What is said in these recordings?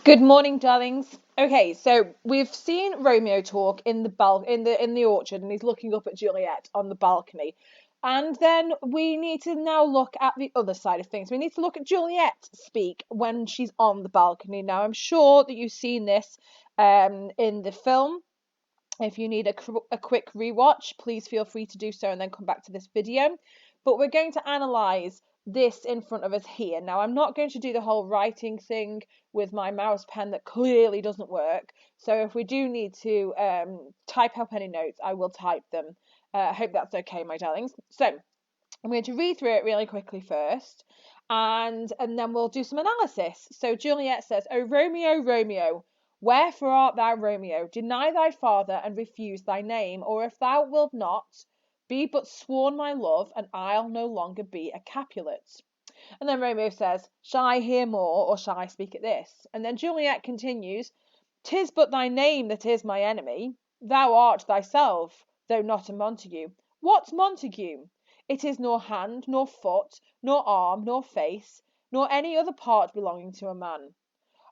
Good morning, darlings. Okay, so we've seen Romeo talk in the orchard, and he's looking up at Juliet on the balcony. And then we need to now look at the other side of things. We need to look at Juliet speak when she's on the balcony. Now, I'm sure that you've seen this in the film. If you need a quick rewatch, please feel free to do so and then come back to this video. But we're going to analyze this in front of us here. Now, I'm not going to do the whole writing thing with my mouse pen that clearly doesn't work. So if we do need to type up any notes, I will type them. I hope that's okay, my darlings. So I'm going to read through it really quickly first, and then we'll do some analysis. So Juliet says, "O Romeo, Romeo, wherefore art thou Romeo? Deny thy father and refuse thy name, or if thou wilt not, be but sworn my love, and I'll no longer be a Capulet." And then Romeo says, "Shall I hear more, or shall I speak at this?" And then Juliet continues, "'Tis but thy name that is my enemy. Thou art thyself, though not a Montague. What's Montague? It is nor hand, nor foot, nor arm, nor face, nor any other part belonging to a man.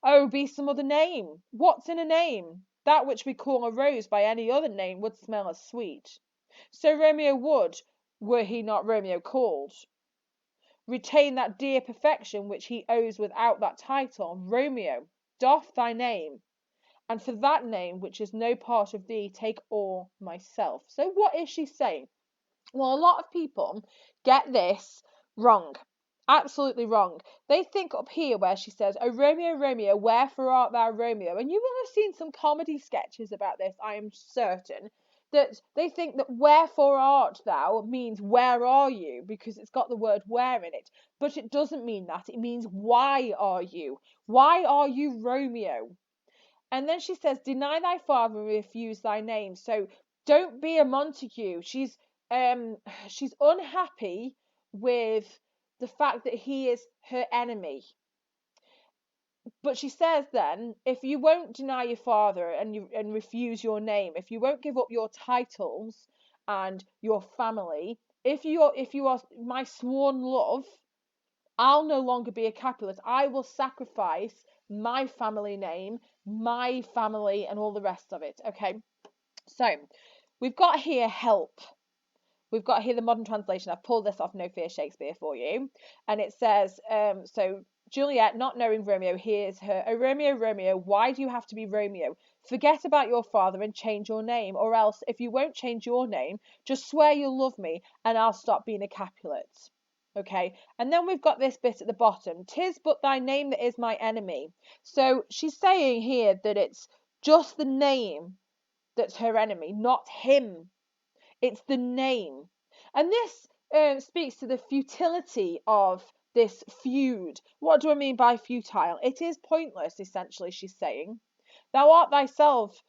Oh, be some other name. What's in a name? That which we call a rose by any other name would smell as sweet. So Romeo would, were he not Romeo called, retain that dear perfection which he owes without that title. Romeo, doff thy name, and for that name which is no part of thee, take all myself." So what is she saying? Well, a lot of people get this wrong. Absolutely wrong. They think up here where she says, "Oh, Romeo, Romeo, wherefore art thou Romeo?" And you will have seen some comedy sketches about this, I am certain, that they think that "wherefore art thou" means "where are you?" because it's got the word "where" in it. But it doesn't mean that. It means "why are you? Why are you Romeo?" And then she says, "Deny thy father and refuse thy name." So don't be a Montague. She's unhappy with the fact that he is her enemy. But she says then, if you won't deny your father and refuse your name, if you won't give up your titles and your family, if you are my sworn love, I'll no longer be a Capulet. I will sacrifice my family name, my family, and all the rest of it. Okay, so we've got here help. We've got here the modern translation. I've pulled this off No Fear Shakespeare for you. And it says, so Juliet, not knowing Romeo, hears her, "Oh, Romeo, Romeo, why do you have to be Romeo? Forget about your father and change your name. Or else, if you won't change your name, just swear you'll love me and I'll stop being a Capulet." Okay, and then we've got this bit at the bottom. "'Tis but thy name that is my enemy." So she's saying here that it's just the name that's her enemy, not him. It's the name. And this speaks to the futility of this feud. What do I mean by futile? It is pointless, essentially, she's saying. "Thou art thyself,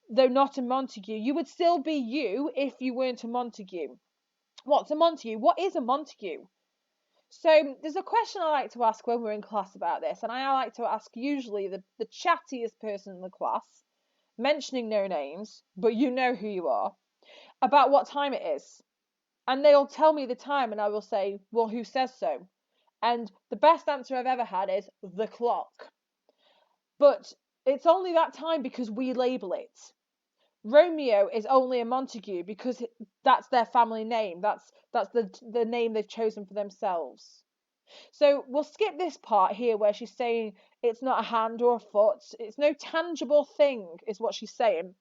though not a Montague." You would still be you if you weren't a Montague. What's a Montague? What is a Montague? So there's a question I like to ask when we're in class about this, and I like to ask usually the chattiest person in the class, mentioning no names, but you know who you are, about what time it is. And they'll tell me the time, and I will say, "Well, who says so?" And the best answer I've ever had is "the clock." But it's only that time because we label it. Romeo is only a Montague because that's their family name. That's the name they've chosen for themselves. So we'll skip this part here where she's saying it's not a hand or a foot. It's no tangible thing, is what she's saying.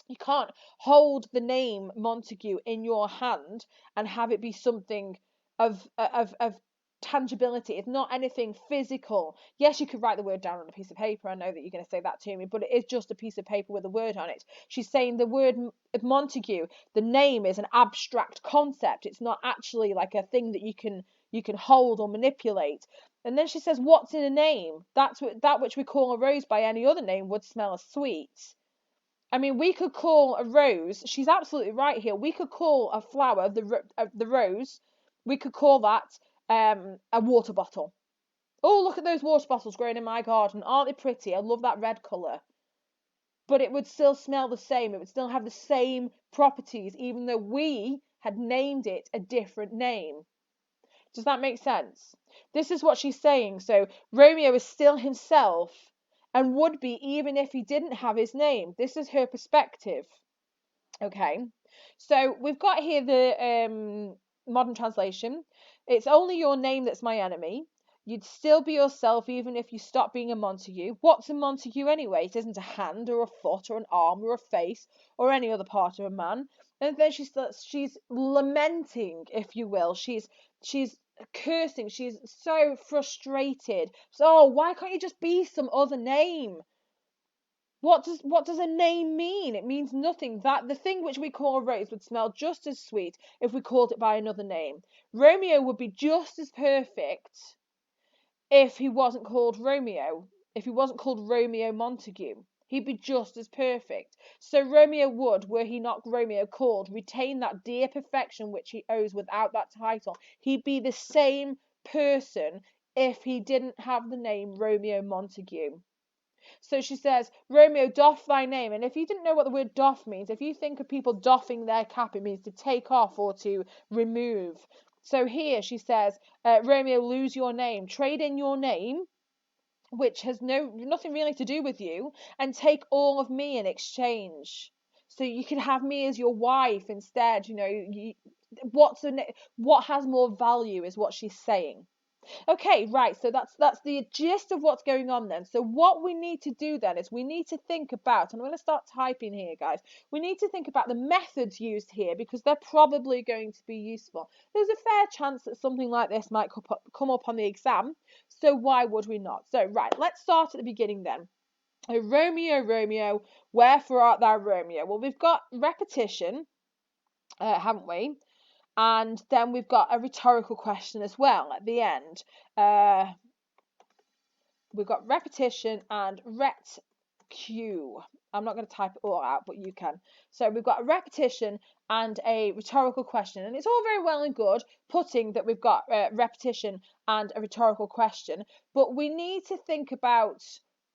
You can't hold the name Montague in your hand and have it be something of tangibility. It's not anything physical. Yes, you could write the word down on a piece of paper. I know that you're going to say that to me, but it is just a piece of paper with a word on it. She's saying the word Montague, the name, is an abstract concept. It's not actually like a thing that you can hold or manipulate. And then she says, "What's in a name? That which we call a rose by any other name would smell as sweet." I mean, we could call a rose. She's absolutely right here. We could call a flower the rose. We could call that a water bottle. Oh, look at those water bottles growing in my garden. Aren't they pretty? I love that red colour. But it would still smell the same. It would still have the same properties, even though we had named it a different name. Does that make sense? This is what she's saying. So Romeo is still himself, and would be even if he didn't have his name. This is her perspective. Okay, so we've got here the modern translation. It's only your name that's my enemy. You'd still be yourself even if you stop being a Montague. What's a Montague anyway? It isn't a hand or a foot or an arm or a face or any other part of a man. And then she's lamenting, if you will. She's cursing. She's so frustrated. So, oh, why can't you just be some other name? What does a name mean? It means nothing. That the thing which we call a rose would smell just as sweet if we called it by another name. Romeo would be just as perfect if he wasn't called Romeo. If he wasn't called Romeo Montague, he'd be just as perfect. So Romeo would, were he not Romeo called, retain that dear perfection which he owes without that title. He'd be the same person if he didn't have the name Romeo Montague. So she says, Romeo, doff thy name. And if you didn't know what the word doff means, if you think of people doffing their cap, it means to take off or to remove. So here she says, Romeo, lose your name. Trade in your name, which has nothing really to do with you, and take all of me in exchange. So you can have me as your wife instead. What has more value is what she's saying. Okay, right. So that's the gist of what's going on then. So what we need to do then is we need to think about, and I'm going to start typing here, guys. We need to think about the methods used here because they're probably going to be useful. There's a fair chance that something like this might come up on the exam. So why would we not? So right, let's start at the beginning then. Oh, Romeo, Romeo, wherefore art thou Romeo? Well, we've got repetition, haven't we? And then we've got a rhetorical question as well at the end. We've got repetition and ret-q. I'm not going to type it all out, but you can. So we've got a repetition and a rhetorical question. And it's all very well and good putting that we've got repetition and a rhetorical question. But we need to think about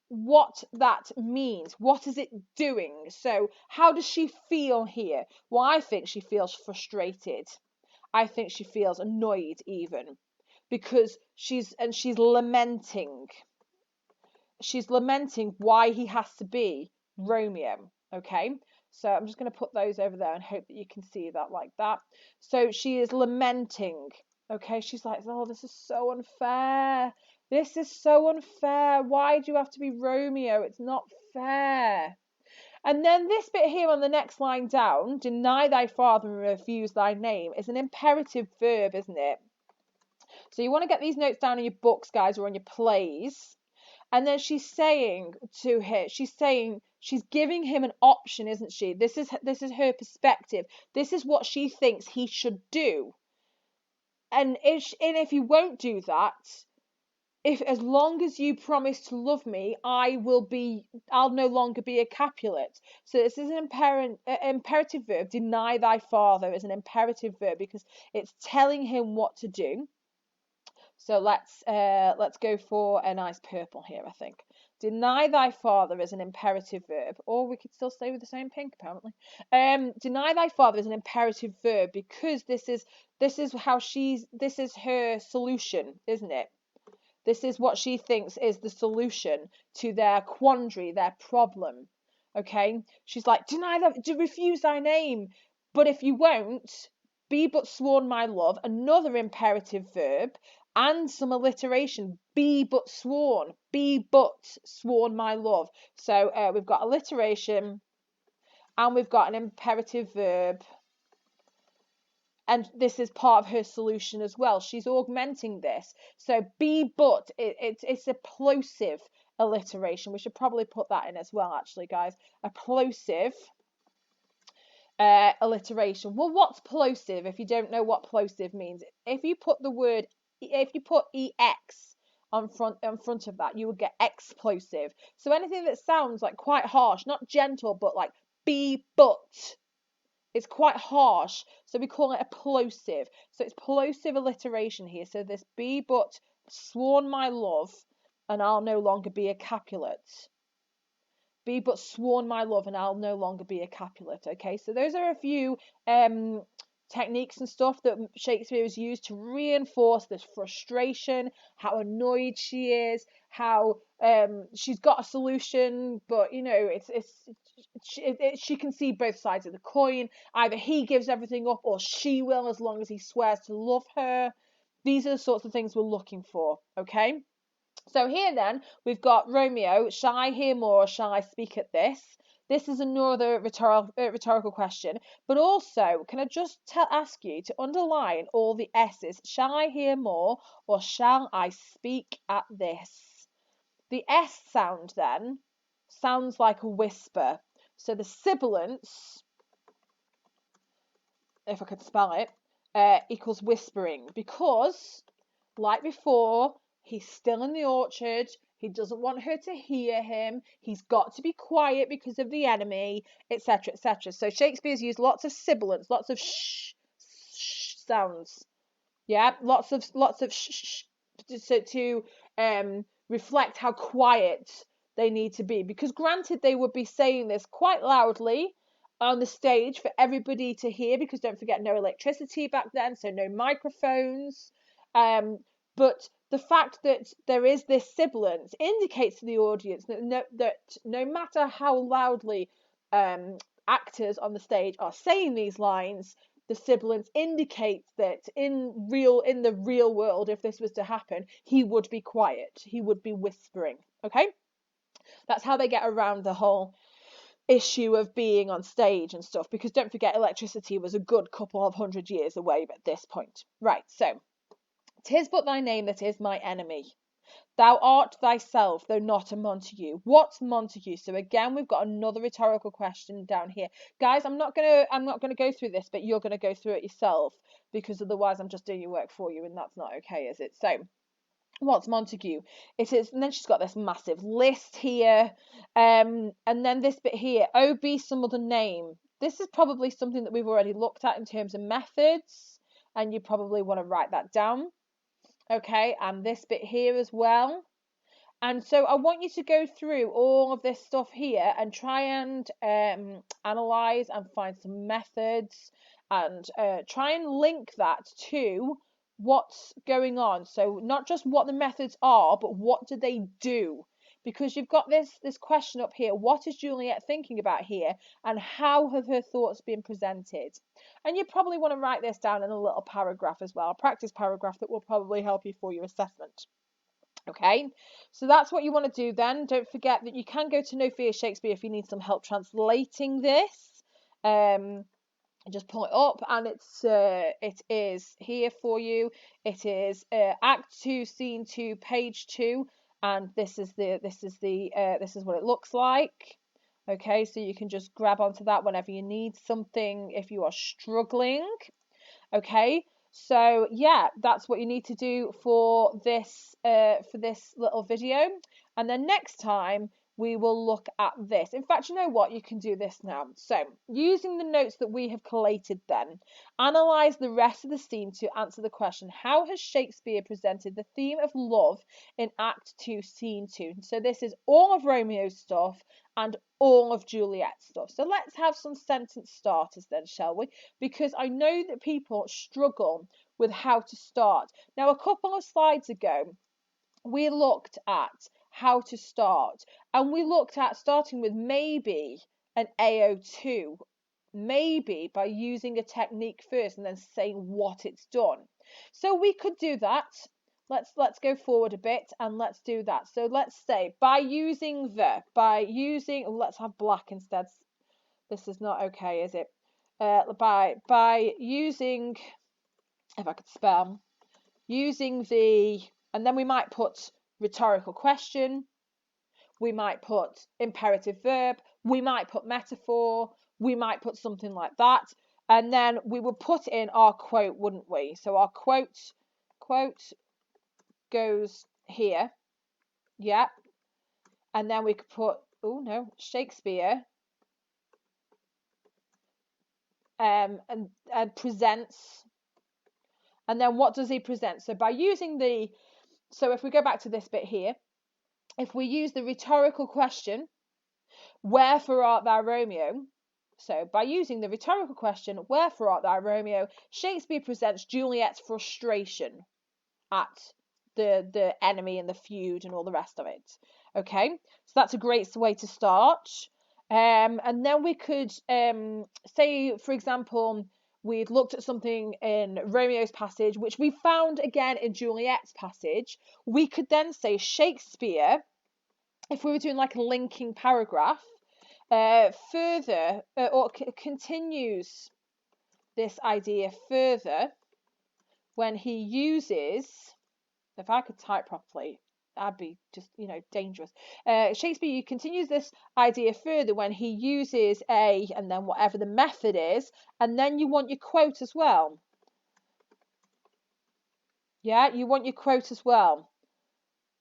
what that means. What is it doing? So how does she feel here? Well, I think she feels frustrated. I think she feels annoyed even because she's lamenting. She's lamenting why he has to be Romeo. Okay, so I'm just going to put those over there and hope that you can see that like that. So she is lamenting. Okay, she's like, oh, this is so unfair. This is so unfair. Why do you have to be Romeo? It's not fair. And then this bit here on the next line down, deny thy father and refuse thy name, is an imperative verb, isn't it? So you want to get these notes down in your books, guys, or on your plays. And then she's saying to him, she's giving him an option, isn't she? This is her perspective. This is what she thinks he should do. And if you won't do that, as long as you promise to love me, I'll no longer be a Capulet. So this is an imperative verb. Deny thy father is an imperative verb because it's telling him what to do. So let's go for a nice purple here, I think. Deny thy father is an imperative verb, or we could still stay with the same pink apparently. Deny thy father is an imperative verb because this is her solution, isn't it? This is what she thinks is the solution to their quandary, their problem. Okay? She's like, refuse thy name. But if you won't, be but sworn my love, another imperative verb, and some alliteration. Be but sworn my love. So we've got alliteration and we've got an imperative verb. And this is part of her solution as well. She's augmenting this. So be but, it's a plosive alliteration. We should probably put that in as well, actually, guys. A plosive alliteration. Well, what's plosive if you don't know what plosive means? If you put ex on front of that, you would get explosive. So anything that sounds like quite harsh, not gentle, but like be but. It's quite harsh, so we call it a plosive. So it's plosive alliteration here. So this be but sworn my love, and I'll no longer be a Capulet. Be but sworn my love, and I'll no longer be a Capulet. Okay, so those are a few techniques and stuff that Shakespeare has used to reinforce this frustration, how annoyed she is, how she's got a solution, but you know she can see both sides of the coin. Either he gives everything up or she will, as long as he swears to love her. These are the sorts of things we're looking for, okay? So here then, we've got Romeo. Shall I hear more or shall I speak at this? This is another rhetorical question. But also, can I just ask you to underline all the S's? Shall I hear more or shall I speak at this? The S sound then sounds like a whisper. So the sibilance, if I could spell it, equals whispering, because, like before, he's still in the orchard. He doesn't want her to hear him. He's got to be quiet because of the enemy, etc., etc. So Shakespeare's used lots of sibilants, lots of shh sounds. Yeah, lots of shh to reflect how quiet they need to be. Because granted, they would be saying this quite loudly on the stage for everybody to hear, because don't forget, no electricity back then, so no microphones. But the fact that there is this sibilance indicates to the audience that no matter how loudly actors on the stage are saying these lines, the sibilance indicates that in the real world, if this was to happen, he would be quiet. He would be whispering. Okay? That's how they get around the whole issue of being on stage and stuff, because don't forget, electricity was a good couple of 100 years away at this point. Right, so, "'Tis but thy name that is my enemy. Thou art thyself, though not a Montague." What's Montague? So again, we've got another rhetorical question down here. Guys, I'm not gonna go through this, but you're gonna go through it yourself, because otherwise I'm just doing your work for you, and that's not okay, is it? So, what's Montague? It is, and then she's got this massive list here, and then this bit here, "Oh, be some other name." This is probably something that we've already looked at in terms of methods, and you probably want to write that down. Okay, and this bit here as well. And so I want you to go through all of this stuff here and try and analyze and find some methods, and try and link that to what's going on. So not just what the methods are, but what do they do? Because you've got this question up here: what is Juliet thinking about here, and how have her thoughts been presented? And you probably want to write this down in a little paragraph as well, a practice paragraph that will probably help you for your assessment. Okay, so that's what you want to do then. Don't forget that you can go to No Fear Shakespeare if you need some help translating this. Just pull it up, and it is here for you. It is Act 2, Scene 2, page 2, and this is what it looks like. Okay, so you can just grab onto that whenever you need something if you are struggling. Okay, so yeah, that's what you need to do for this little video, and then next time we will look at this. In fact, you know what, you can do this now. So using the notes that we have collated, then analyze the rest of the scene to answer the question: how has Shakespeare presented the theme of love in Act 2, Scene 2? So this is all of Romeo's stuff and all of Juliet's stuff. So let's have some sentence starters then, shall we? Because I know that people struggle with how to start. Now, a couple of slides ago, we looked at how to start, and we looked at starting with maybe an AO2, maybe by using a technique first and then saying what it's done. So we could do that. Let's go forward a bit and let's do that. So let's say let's have black instead. This is not okay, is it? By using, if I could spell, using the, and then we might put rhetorical question, we might put imperative verb, we might put metaphor, we might put something like that, and then we would put in our quote, wouldn't we? So our quote goes here, yeah, and then we could put, oh no, Shakespeare, and presents. And then what does he present? So by using so if we go back to this bit here, if we use the rhetorical question, "Wherefore art thou Romeo?" So, by using the rhetorical question, wherefore art thou, Romeo, Shakespeare presents Juliet's frustration at the enemy and the feud and all the rest of it. Okay, so that's a great way to start. And then we could say, for example, we'd looked at something in Romeo's passage, which we found again in Juliet's passage. We could then say Shakespeare, if we were doing like a linking paragraph, further or continues this idea further when he uses, if I could type properly, that'd be just, dangerous. Shakespeare continues this idea further when he uses a, and then whatever the method is, and then you want your quote as well. Yeah, you want your quote as well.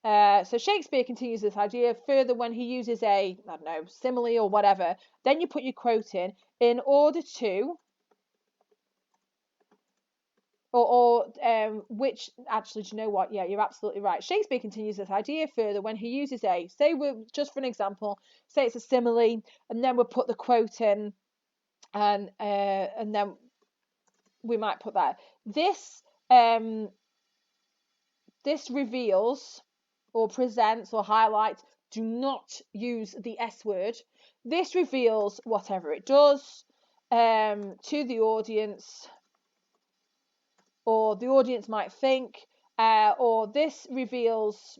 So Shakespeare continues this idea further when he uses a, I don't know, simile or whatever. Then you put your quote in order to, which, actually, do you know what? Yeah, you're absolutely right. Shakespeare continues this idea further when he uses a, say we're, just for an example, say it's a simile, and then we'll put the quote in, and then we might put that. This reveals or presents or highlights. Do not use the S word. This reveals whatever it does to the audience, or the audience might think, or this reveals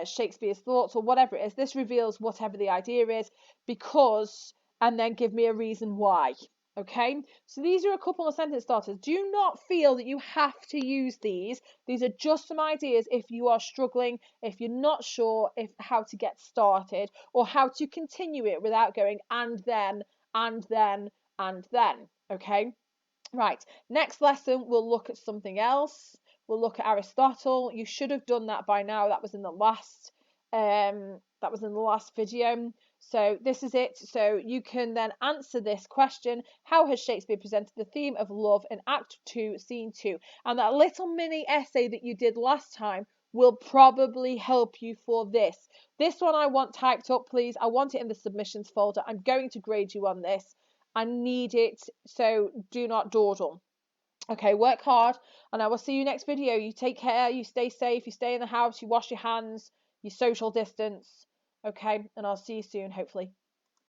Shakespeare's thoughts, or whatever it is. This reveals whatever the idea is, because, and then give me a reason why. Okay, so these are a couple of sentence starters. Do not feel that you have to use these. These are just some ideas if you are struggling, if you're not sure how to get started, or how to continue it without going and then, and then, and then. Okay. Right, next lesson we'll look at something else. We'll look at Aristotle. You should have done that by now. That was in the last video. So this is it. So you can then answer this question: how has Shakespeare presented the theme of love in Act 2, Scene 2? And that little mini essay that you did last time will probably help you for this. This one I want typed up, please. I want it in the submissions folder. I'm going to grade you on this. I need it, so do not dawdle. Okay, work hard, and I will see you next video. You take care, you stay safe, you stay in the house, you wash your hands, you social distance. Okay, and I'll see you soon, hopefully.